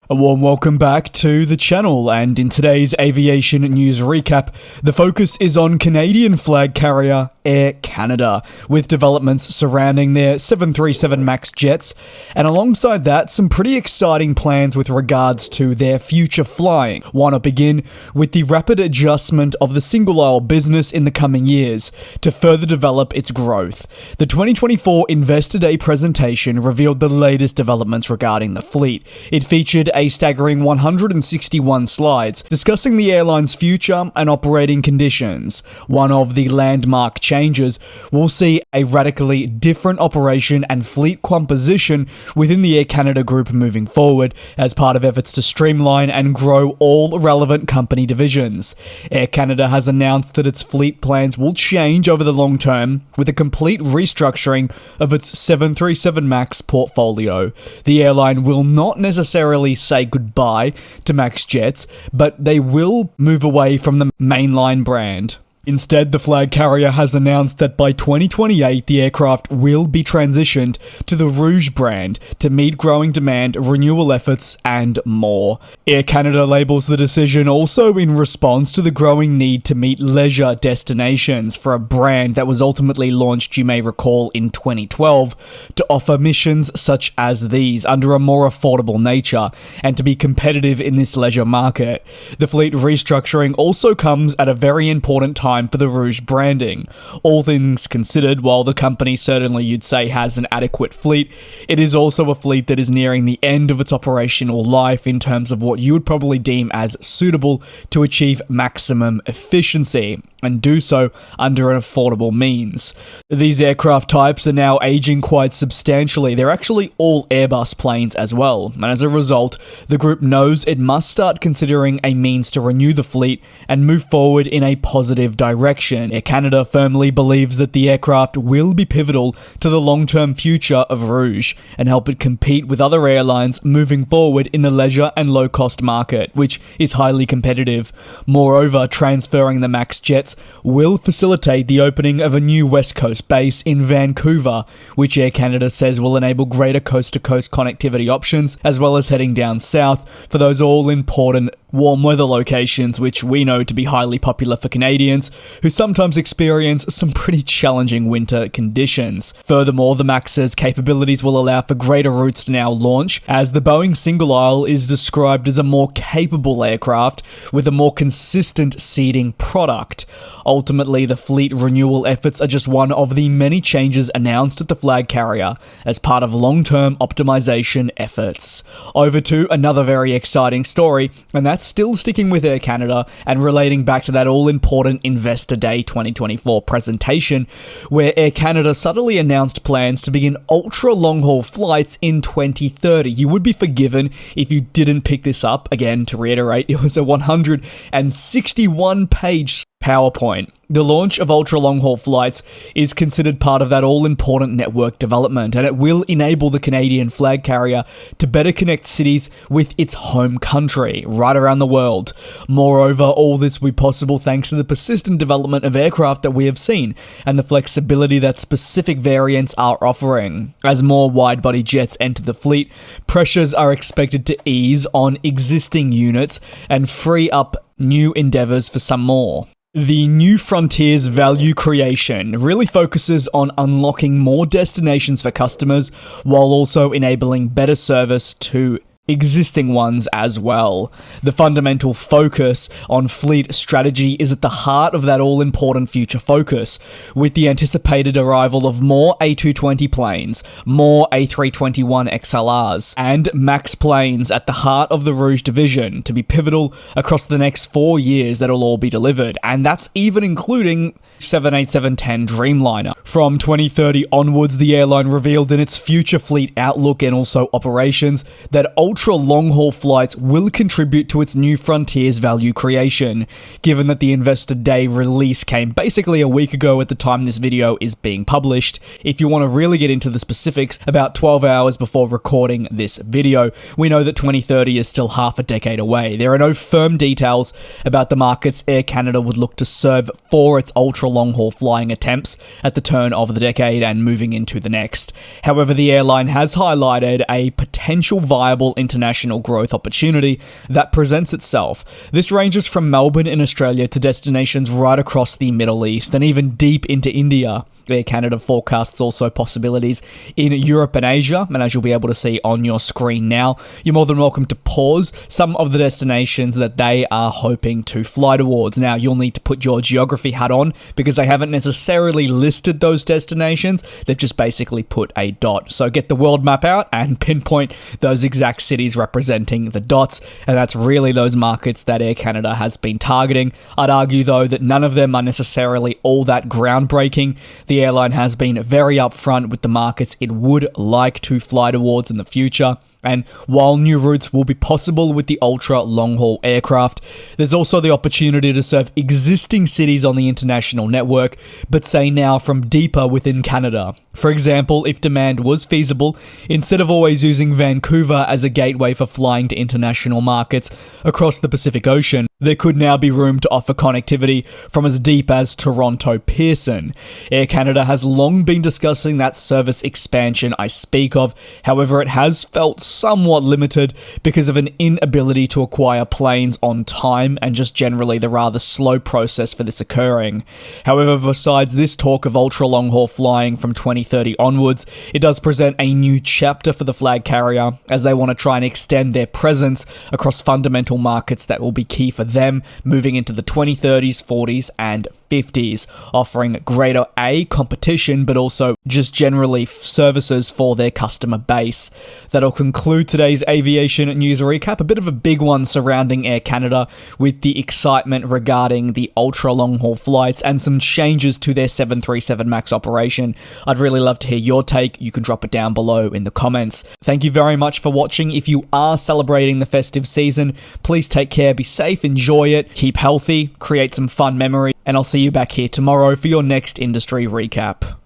A warm welcome back to the channel, and in today's aviation news recap, the focus is on Canadian flag carrier Air Canada, with developments surrounding their 737 MAX jets, and alongside that, some pretty exciting plans with regards to their future flying. Why not begin with the rapid adjustment of the single-aisle business in the coming years to further develop its growth. The 2024 Investor Day presentation revealed the latest developments regarding the fleet. It featured a staggering 161 slides discussing the airline's future and operating conditions. One of the landmark changes will see a radically different operation and fleet composition within the Air Canada group moving forward as part of efforts to streamline and grow all relevant company divisions. Air Canada has announced that its fleet plans will change over the long term with a complete restructuring of its 737 MAX portfolio. The airline will not necessarily say goodbye to MAX jets, but they will move away from the mainline brand. Instead, the flag carrier has announced that by 2028, the aircraft will be transitioned to the Rouge brand to meet growing demand, renewal efforts, and more. Air Canada labels the decision also in response to the growing need to meet leisure destinations for a brand that was ultimately launched, you may recall, in 2012 to offer missions such as these under a more affordable nature and to be competitive in this leisure market. The fleet restructuring also comes at a very important time for the Rouge branding. All things considered, while the company certainly you'd say has an adequate fleet, it is also a fleet that is nearing the end of its operational life in terms of what you would probably deem as suitable to achieve maximum efficiency, and do so under an affordable means. These aircraft types are now aging quite substantially. They're actually all Airbus planes as well, and as a result, the group knows it must start considering a means to renew the fleet and move forward in a positive direction. Air Canada firmly believes that the aircraft will be pivotal to the long-term future of Rouge and help it compete with other airlines moving forward in the leisure and low-cost market, which is highly competitive. Moreover, transferring the MAX jets will facilitate the opening of a new West Coast base in Vancouver, which Air Canada says will enable greater coast-to-coast connectivity options, as well as heading down south for those all-important warm weather locations, which we know to be highly popular for Canadians, who sometimes experience some pretty challenging winter conditions. Furthermore, the MAX's capabilities will allow for greater routes to now launch, as the Boeing single aisle is described as a more capable aircraft with a more consistent seating product. Ultimately, the fleet renewal efforts are just one of the many changes announced at the flag carrier as part of long-term optimization efforts. Over to another very exciting story, and that's still sticking with Air Canada and relating back to that all-important Investor Day 2024 presentation, where Air Canada subtly announced plans to begin ultra-long-haul flights in 2030. You would be forgiven if you didn't pick this up. Again, to reiterate, it was a 161-page PowerPoint. The launch of ultra-long-haul flights is considered part of that all-important network development, and it will enable the Canadian flag carrier to better connect cities with its home country right around the world. Moreover, all this will be possible thanks to the persistent development of aircraft that we have seen and the flexibility that specific variants are offering. As more wide-body jets enter the fleet, pressures are expected to ease on existing units and free up new endeavours for some more. The New Frontiers value creation really focuses on unlocking more destinations for customers while also enabling better service to existing ones as well. The fundamental focus on fleet strategy is at the heart of that all-important future focus, with the anticipated arrival of more A220 planes, more A321XLRs, and MAX planes at the heart of the Rouge division to be pivotal across the next 4 years that will all be delivered, and that's even including 787-10 Dreamliner. From 2030 onwards, the airline revealed in its future fleet outlook and also operations that ultra-long-haul flights will contribute to its New Frontiers value creation. Given that the Investor Day release came basically a week ago at the time this video is being published, if you want to really get into the specifics, about 12 hours before recording this video, we know that 2030 is still half a decade away. There are no firm details about the markets Air Canada would look to serve for its ultra-long-haul flying attempts at the turn of the decade and moving into the next. However, the airline has highlighted a potential viable international growth opportunity that presents itself. This ranges from Melbourne in Australia to destinations right across the Middle East and even deep into India. Air Canada forecasts also possibilities in Europe and Asia, and as you'll be able to see on your screen now, you're more than welcome to pause some of the destinations that they are hoping to fly towards. Now, you'll need to put your geography hat on because they haven't necessarily listed those destinations, they've just basically put a dot. So get the world map out and pinpoint those exact cities representing the dots, and that's really those markets that Air Canada has been targeting. I'd argue though that none of them are necessarily all that groundbreaking. The airline has been very upfront with the markets it would like to fly towards in the future. And while new routes will be possible with the ultra long-haul aircraft, there's also the opportunity to serve existing cities on the international network, but say now from deeper within Canada. For example, if demand was feasible, instead of always using Vancouver as a gateway for flying to international markets across the Pacific Ocean, there could now be room to offer connectivity from as deep as Toronto Pearson. Air Canada has long been discussing that service expansion I speak of, however it has felt somewhat limited because of an inability to acquire planes on time and just generally the rather slow process for this occurring. However, besides this talk of ultra long haul flying from 2030 onwards, it does present a new chapter for the flag carrier as they want to try and extend their presence across fundamental markets that will be key for them moving into the 2030s, 40s and 50s, offering greater competition but also just generally services for their customer base. That'll conclude today's aviation news recap, a bit of a big one surrounding Air Canada with the excitement regarding the ultra long haul flights and some changes to their 737 MAX operation. I'd really love to hear your take. You can drop it down below in the comments. Thank you very much for watching. If you are celebrating the festive season, please take care, be safe, enjoy it, keep healthy, create some fun memories, and I'll see you back here tomorrow for your next industry recap.